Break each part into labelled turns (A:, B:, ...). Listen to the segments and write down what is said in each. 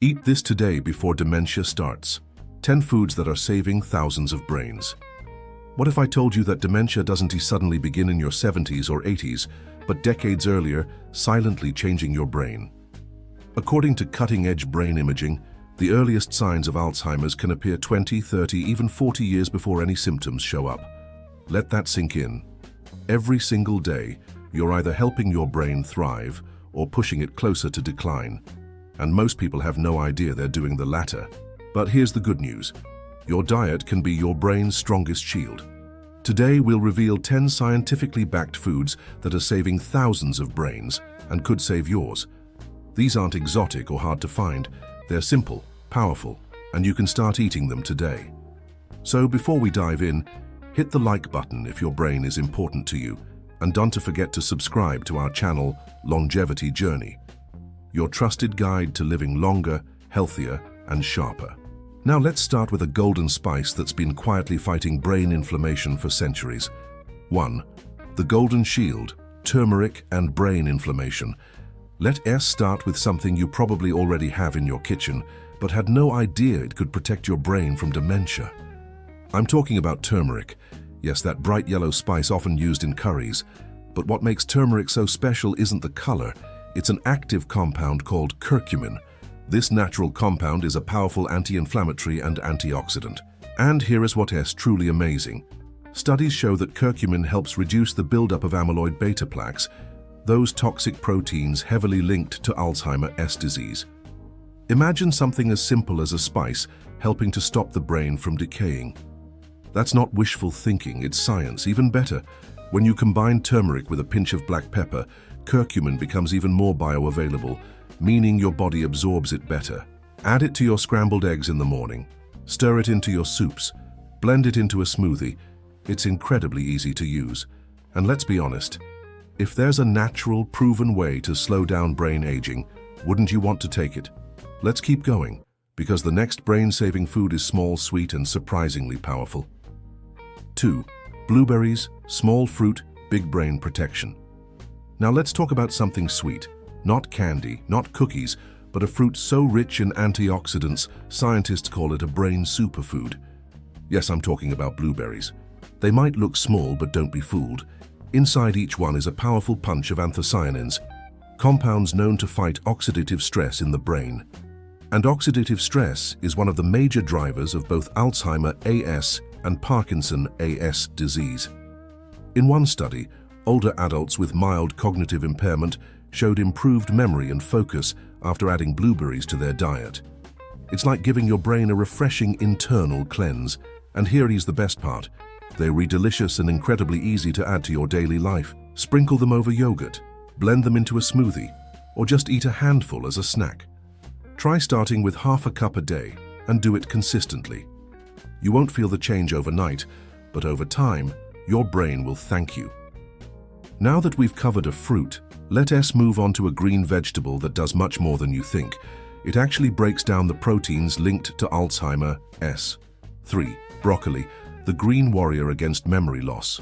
A: Eat this today before dementia starts. 10 foods that are saving thousands of brains. What if I told you that dementia doesn't suddenly begin in your 70s or 80s, but decades earlier, silently changing your brain? According to cutting-edge brain imaging, the earliest signs of Alzheimer's can appear 20, 30, even 40 years before any symptoms show up. Let that sink in. Every single day, you're either helping your brain thrive or pushing it closer to decline. And most people have no idea they're doing the latter. But here's the good news. Your diet can be your brain's strongest shield. Today, we'll reveal 10 scientifically backed foods that are saving thousands of brains and could save yours. These aren't exotic or hard to find. They're simple, powerful, and you can start eating them today. So before we dive in, hit the like button if your brain is important to you, and don't forget to subscribe to our channel, Longevity Journey, your trusted guide to living longer, healthier, and sharper. Now let's start with a golden spice that's been quietly fighting brain inflammation for centuries. 1. The Golden Shield, turmeric and brain inflammation. Let us start with something you probably already have in your kitchen, but had no idea it could protect your brain from dementia. I'm talking about turmeric. Yes, that bright yellow spice often used in curries. But what makes turmeric so special isn't the color. It's an active compound called curcumin. This natural compound is a powerful anti-inflammatory and antioxidant. And here is what is truly amazing. Studies show that curcumin helps reduce the buildup of amyloid beta plaques, those toxic proteins heavily linked to Alzheimer's disease. Imagine something as simple as a spice helping to stop the brain from decaying. That's not wishful thinking, it's science. Even better, when you combine turmeric with a pinch of black pepper, curcumin becomes even more bioavailable, meaning your body absorbs it better. Add it to your scrambled eggs in the morning. Stir it into your soups. Blend it into a smoothie. It's incredibly easy to use. And let's be honest, if there's a natural, proven way to slow down brain aging, wouldn't you want to take it? Let's keep going, because the next brain-saving food is small, sweet, and surprisingly powerful. 2. Blueberries, small fruit, big brain protection. Now let's talk about something sweet. Not candy, not cookies, but a fruit so rich in antioxidants, scientists call it a brain superfood. Yes, I'm talking about blueberries. They might look small, but don't be fooled. Inside each one is a powerful punch of anthocyanins, compounds known to fight oxidative stress in the brain. And oxidative stress is one of the major drivers of both Alzheimer AS and Parkinson AS disease. In one study, older adults with mild cognitive impairment showed improved memory and focus after adding blueberries to their diet. It's like giving your brain a refreshing internal cleanse. And here is the best part. They're delicious and incredibly easy to add to your daily life. Sprinkle them over yogurt, blend them into a smoothie, or just eat a handful as a snack. Try starting with half a cup a day and do it consistently. You won't feel the change overnight, but over time, your brain will thank you. Now that we've covered a fruit, let us move on to a green vegetable that does much more than you think. It actually breaks down the proteins linked to Alzheimer's. 3. Broccoli, the green warrior against memory loss.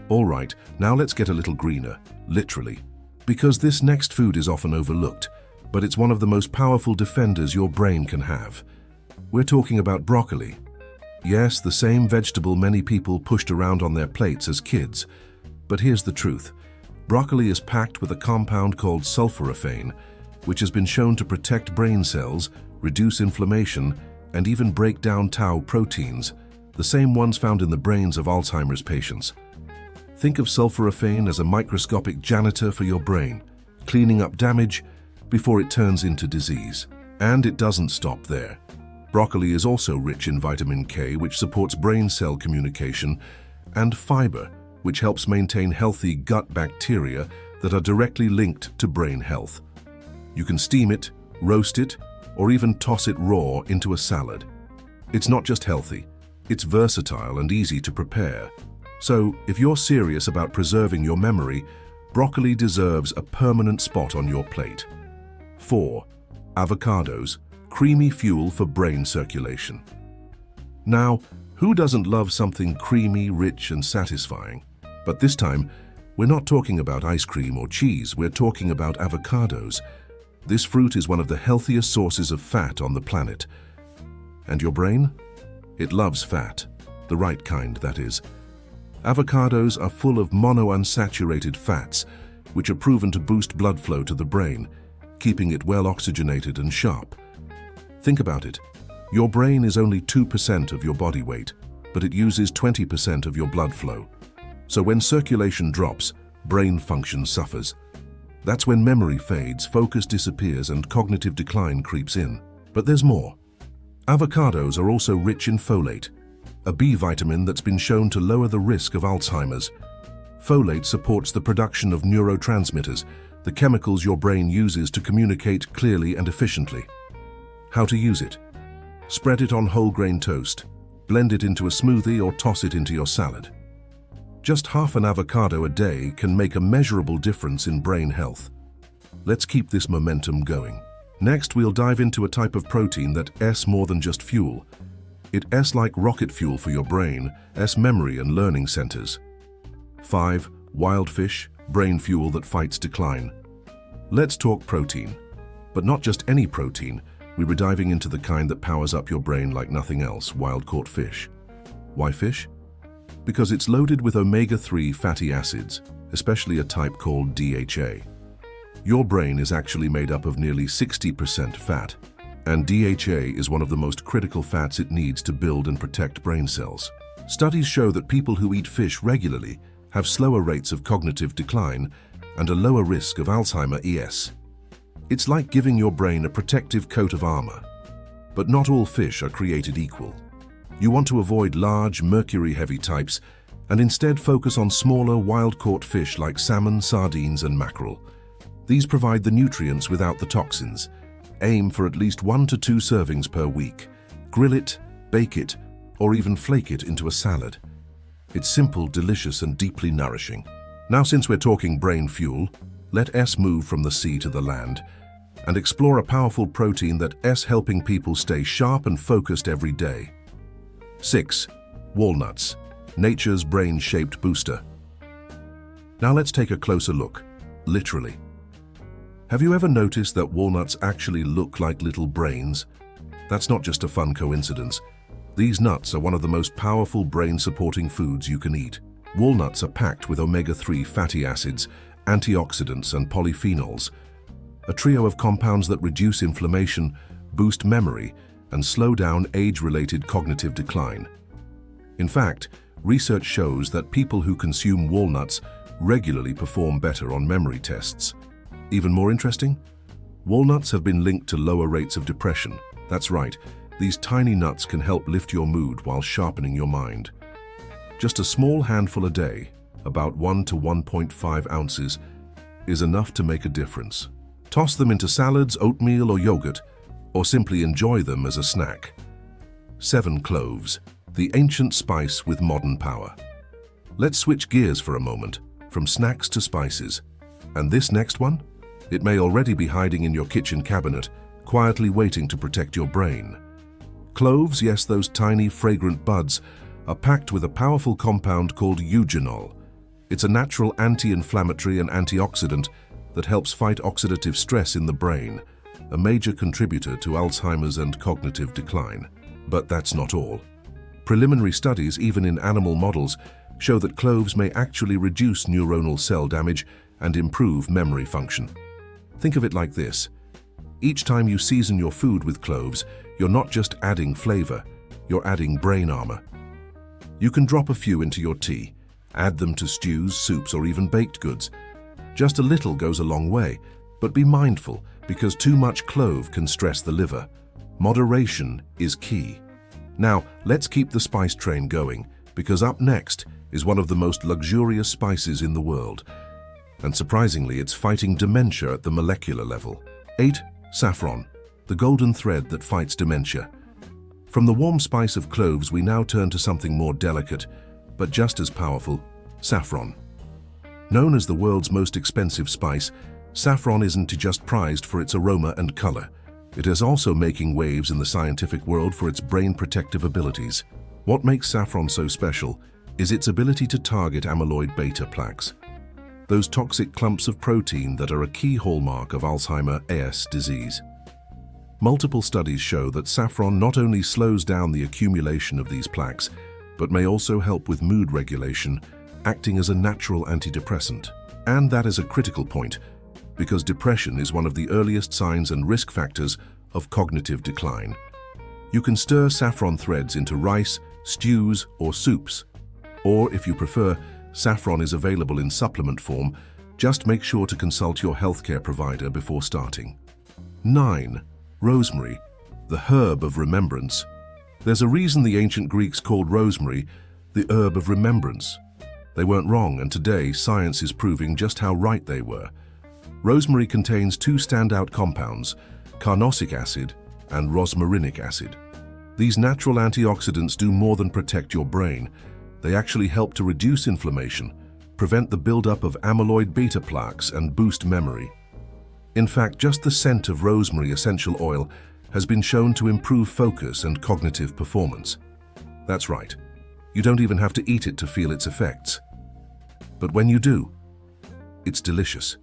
A: All right, now let's get a little greener, literally, because this next food is often overlooked, but it's one of the most powerful defenders your brain can have. We're talking about broccoli. Yes, the same vegetable many people pushed around on their plates as kids. But here's the truth. Broccoli is packed with a compound called sulforaphane, which has been shown to protect brain cells, reduce inflammation, and even break down tau proteins, the same ones found in the brains of Alzheimer's patients. Think of sulforaphane as a microscopic janitor for your brain, cleaning up damage before it turns into disease. And it doesn't stop there. Broccoli is also rich in vitamin K, which supports brain cell communication, and fiber, which helps maintain healthy gut bacteria that are directly linked to brain health. You can steam it, roast it, or even toss it raw into a salad. It's not just healthy, it's versatile and easy to prepare. So, if you're serious about preserving your memory, broccoli deserves a permanent spot on your plate. 4. Avocados, creamy fuel for brain circulation. Now, who doesn't love something creamy, rich, and satisfying? But this time, we're not talking about ice cream or cheese, we're talking about avocados. This fruit is one of the healthiest sources of fat on the planet. And your brain? It loves fat. The right kind, that is. Avocados are full of monounsaturated fats, which are proven to boost blood flow to the brain, keeping it well oxygenated and sharp. Think about it. Your brain is only 2% of your body weight, but it uses 20% of your blood flow. So when circulation drops, brain function suffers. That's when memory fades, focus disappears, and cognitive decline creeps in. But there's more. Avocados are also rich in folate, a B vitamin that's been shown to lower the risk of Alzheimer's. Folate supports the production of neurotransmitters, the chemicals your brain uses to communicate clearly and efficiently. How to use it? Spread it on whole grain toast, blend it into a smoothie, or toss it into your salad. Just half an avocado a day can make a measurable difference in brain health. Let's keep this momentum going. Next, we'll dive into a type of protein that S more than just fuel. It S like rocket fuel for your brain, S memory and learning centers. 5. Wild fish, brain fuel that fights decline. Let's talk protein. But not just any protein. We're diving into the kind that powers up your brain like nothing else, wild-caught fish. Why fish? Because it's loaded with omega-3 fatty acids, especially a type called DHA. Your brain is actually made up of nearly 60% fat, and DHA is one of the most critical fats it needs to build and protect brain cells. Studies show that people who eat fish regularly have slower rates of cognitive decline and a lower risk of Alzheimer (ES). It's like giving your brain a protective coat of armor. But not all fish are created equal. You want to avoid large, mercury-heavy types and instead focus on smaller, wild-caught fish like salmon, sardines, and mackerel. These provide the nutrients without the toxins. Aim for at least 1 to 2 servings per week. Grill it, bake it, or even flake it into a salad. It's simple, delicious, and deeply nourishing. Now, since we're talking brain fuel, let S move from the sea to the land and explore a powerful protein that S helping people stay sharp and focused every day. 6. Walnuts, nature's brain-shaped booster. Now let's take a closer look, literally. Have you ever noticed that walnuts actually look like little brains? That's not just a fun coincidence. These nuts are one of the most powerful brain-supporting foods you can eat. Walnuts are packed with omega-3 fatty acids, antioxidants, and polyphenols, a trio of compounds that reduce inflammation, boost memory, and slow down age-related cognitive decline. In fact, research shows that people who consume walnuts regularly perform better on memory tests. Even more interesting? Walnuts have been linked to lower rates of depression. That's right, these tiny nuts can help lift your mood while sharpening your mind. Just a small handful a day, about 1 to 1.5 ounces, is enough to make a difference. Toss them into salads, oatmeal, or yogurt, or simply enjoy them as a snack. 7. Cloves, the ancient spice with modern power. Let's switch gears for a moment, from snacks to spices. And this next one? It may already be hiding in your kitchen cabinet, quietly waiting to protect your brain. Cloves, yes, those tiny, fragrant buds, are packed with a powerful compound called eugenol. It's a natural anti-inflammatory and antioxidant that helps fight oxidative stress in the brain, a major contributor to Alzheimer's and cognitive decline. But that's not all. Preliminary studies, even in animal models, show that cloves may actually reduce neuronal cell damage and improve memory function. Think of it like this. Each time you season your food with cloves, you're not just adding flavor, you're adding brain armor. You can drop a few into your tea, add them to stews, soups, or even baked goods. Just a little goes a long way, but be mindful because too much clove can stress the liver. Moderation is key. Now, let's keep the spice train going because up next is one of the most luxurious spices in the world. And surprisingly, it's fighting dementia at the molecular level. 8. Saffron, the golden thread that fights dementia. From the warm spice of cloves, we now turn to something more delicate, but just as powerful, saffron. Known as the world's most expensive spice, saffron isn't just prized for its aroma and color. It is also making waves in the scientific world for its brain-protective abilities. What makes saffron so special is its ability to target amyloid beta plaques. those toxic clumps of protein that are a key hallmark of Alzheimer AS disease. Multiple studies show that saffron not only slows down the accumulation of these plaques, but may also help with mood regulation, acting as a natural antidepressant. And that is a critical point, because depression is one of the earliest signs and risk factors of cognitive decline. You can stir saffron threads into rice, stews, or soups. Or, if you prefer, saffron is available in supplement form. Just make sure to consult your healthcare provider before starting. 9. Rosemary, the herb of remembrance. There's a reason the ancient Greeks called rosemary the herb of remembrance. They weren't wrong, and today science is proving just how right they were. Rosemary contains two standout compounds, carnosic acid and rosmarinic acid. These natural antioxidants do more than protect your brain. They actually help to reduce inflammation, prevent the buildup of amyloid beta plaques, and boost memory. In fact, just the scent of rosemary essential oil has been shown to improve focus and cognitive performance. That's right. You don't even have to eat it to feel its effects. But when you do, it's delicious.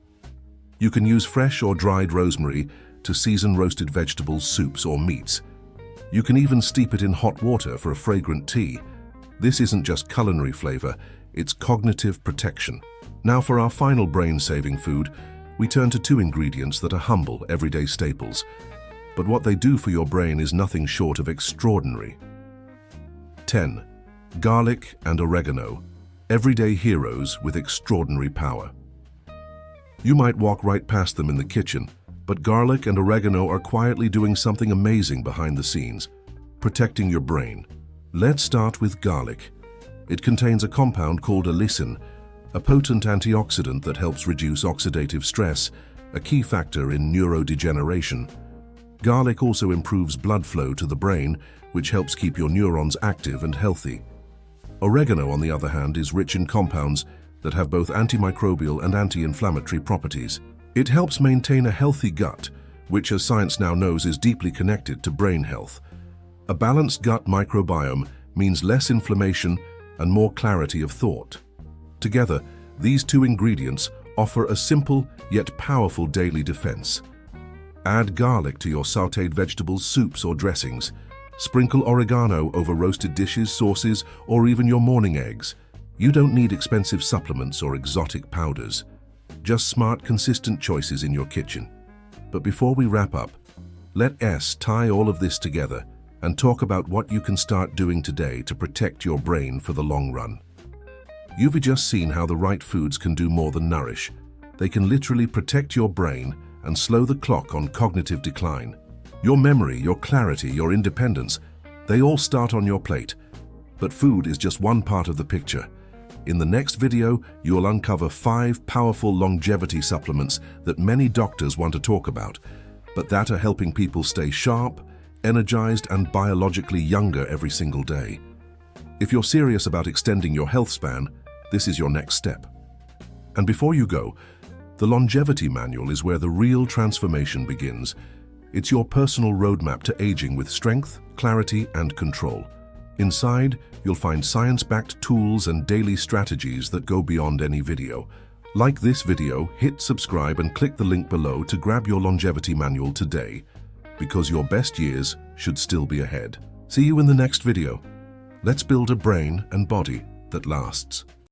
A: You can use fresh or dried rosemary to season roasted vegetables, soups, or meats. You can even steep it in hot water for a fragrant tea. This isn't just culinary flavor, it's cognitive protection. Now for our final brain-saving food, we turn to two ingredients that are humble, everyday staples. But what they do for your brain is nothing short of extraordinary. 10. Garlic and oregano, everyday heroes with extraordinary power. You might walk right past them in the kitchen, but garlic and oregano are quietly doing something amazing behind the scenes, protecting your brain. Let's start with garlic. It contains a compound called allicin, a potent antioxidant that helps reduce oxidative stress, a key factor in neurodegeneration. Garlic also improves blood flow to the brain, which helps keep your neurons active and healthy. Oregano, on the other hand, is rich in compounds that have both antimicrobial and anti-inflammatory properties. It helps maintain a healthy gut, which, as science now knows, is deeply connected to brain health. A balanced gut microbiome means less inflammation and more clarity of thought. Together, these two ingredients offer a simple yet powerful daily defense. Add garlic to your sautéed vegetables, soups, or dressings. Sprinkle oregano over roasted dishes, sauces, or even your morning eggs. You don't need expensive supplements or exotic powders. Just smart, consistent choices in your kitchen. But before we wrap up, let us tie all of this together and talk about what you can start doing today to protect your brain for the long run. You've just seen how the right foods can do more than nourish. They can literally protect your brain and slow the clock on cognitive decline. Your memory, your clarity, your independence, they all start on your plate. But food is just one part of the picture. In the next video, you'll uncover 5 powerful longevity supplements that many doctors want to talk about, but that are helping people stay sharp, energized, and biologically younger every single day. If you're serious about extending your health span, this is your next step. And before you go, the longevity manual is where the real transformation begins. It's your personal roadmap to aging with strength, clarity, and control. Inside, you'll find science-backed tools and daily strategies that go beyond any video. Like this video, hit subscribe and click the link below to grab your longevity manual today, because your best years should still be ahead. See you in the next video. Let's build a brain and body that lasts.